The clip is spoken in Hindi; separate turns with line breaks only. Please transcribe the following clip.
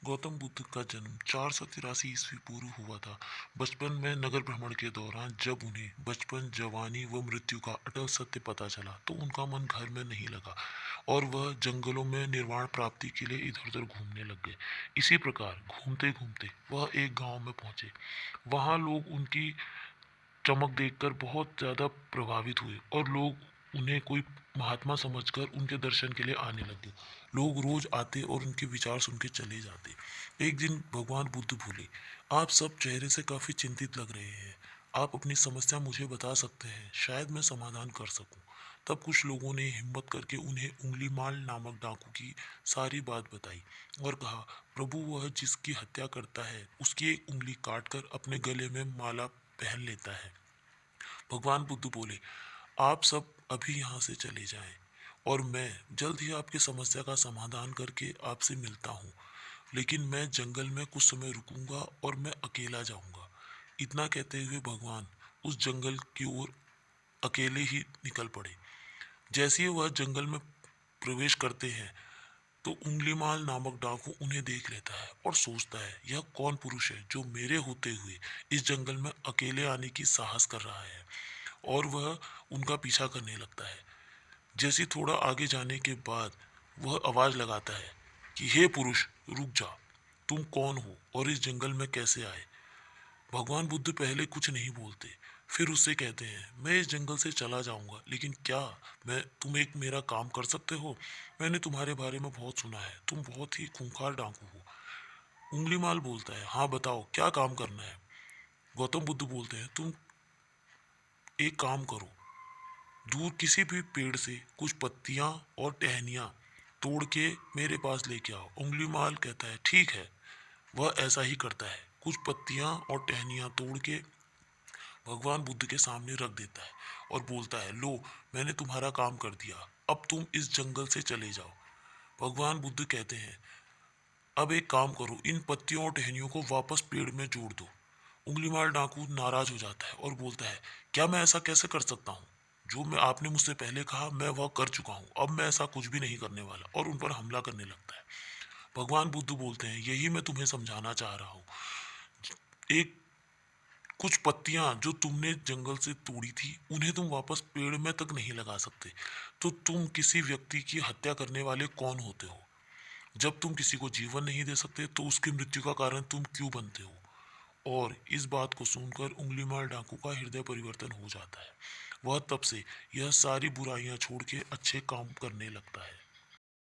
गौतम बुद्ध का जन्म 483 ईस्वी पूर्व हुआ था। बचपन में नगर भ्रमण के दौरान जब उन्हें बचपन, जवानी व मृत्यु का अटल सत्य पता चला, तो उनका मन घर में नहीं लगा और वह जंगलों में निर्वाण प्राप्ति के लिए इधर-उधर घूमने लग गए। इसी प्रकार घूमते-घूमते वह एक गांव में पहुंचे। वहां लोग उनकी चमक देखकर बहुत ज़्यादा प्रभावित हुए और लोग उन्हें कोई महात्मा समझकर उनके दर्शन के लिए आने लगे। लोग रोज आते और उनके विचार सुन के चले जाते। एक दिन भगवान बुद्ध बोले, आप सब चेहरे से काफ़ी चिंतित लग रहे हैं। आप अपनी समस्या मुझे बता सकते हैं, शायद मैं समाधान कर सकूं। तब कुछ लोगों ने हिम्मत करके उन्हें उंगलीमाल नामक डाकू की सारी बात बताई और कहा, प्रभु वह जिसकी हत्या करता है उसकी एक उंगली काटकर अपने गले में माला पहन लेता है। भगवान बुद्ध बोले, आप सब अभी यहाँ से चले जाएं और मैं जल्द ही आपकी समस्या का समाधान करके आपसे मिलता हूँ। लेकिन मैं जंगल में कुछ समय रुकूंगा और मैं अकेला जाऊंगा। इतना कहते हुए भगवान उस जंगल की ओर अकेले ही निकल पड़े। जैसे ही वह जंगल में प्रवेश करते हैं, तो उंगलीमाल नामक डाकू उन्हें देख लेता है और सोचता है, यह कौन पुरुष है जो मेरे होते हुए इस जंगल में अकेले आने की साहस कर रहा है। और वह उनका पीछा करने लगता है। जैसे थोड़ा आगे जाने के बाद वह आवाज लगाता है कि हे पुरुष, रुक जा। तुम कौन हो और इस जंगल में कैसे आए? भगवान बुद्ध पहले कुछ नहीं बोलते, फिर उससे कहते हैं, मैं इस जंगल से चला जाऊंगा, लेकिन क्या मैं तुम एक मेरा काम कर सकते हो? मैंने तुम्हारे बारे में बहुत सुना है, तुम बहुत ही खूंखार डाकू हो। उंगलीमाल बोलता है, हाँ बताओ क्या काम करना है? गौतम बुद्ध बोलते हैं, तुम एक काम करो, दूर किसी भी पेड़ से कुछ पत्तियां और टहनियां तोड़ के मेरे पास लेके आओ। उंगलीमाल कहता है, ठीक है। वह ऐसा ही करता है, कुछ पत्तियां और टहनियां तोड़ के भगवान बुद्ध के सामने रख देता है और बोलता है, लो, मैंने तुम्हारा काम कर दिया, अब तुम इस जंगल से चले जाओ। भगवान बुद्ध कहते हैं, अब एक काम करो, इन पत्तियों और टहनियों को वापस पेड़ में जोड़ दो। उंगलीमाल डाकू नाराज हो जाता है और बोलता है, क्या मैं ऐसा कैसे कर सकता हूँ? जो मैं आपने मुझसे पहले कहा मैं वह कर चुका हूँ, अब मैं ऐसा कुछ भी नहीं करने वाला, और उन पर हमला करने लगता है। भगवान बुद्ध बोलते हैं, यही मैं तुम्हें समझाना चाह रहा हूँ। एक कुछ पत्तियां जो तुमने जंगल से तोड़ी थी उन्हें तुम वापस पेड़ में तक नहीं लगा सकते, तो तुम किसी व्यक्ति की हत्या करने वाले कौन होते हो? जब तुम किसी को जीवन नहीं दे सकते तो उसकी मृत्यु का कारण तुम क्यों बनते हो? और इस बात को सुनकर उंगलीमाल डाकू का हृदय परिवर्तन हो जाता है। वह तब से यह सारी बुराइयां छोड़ के अच्छे काम करने लगता है।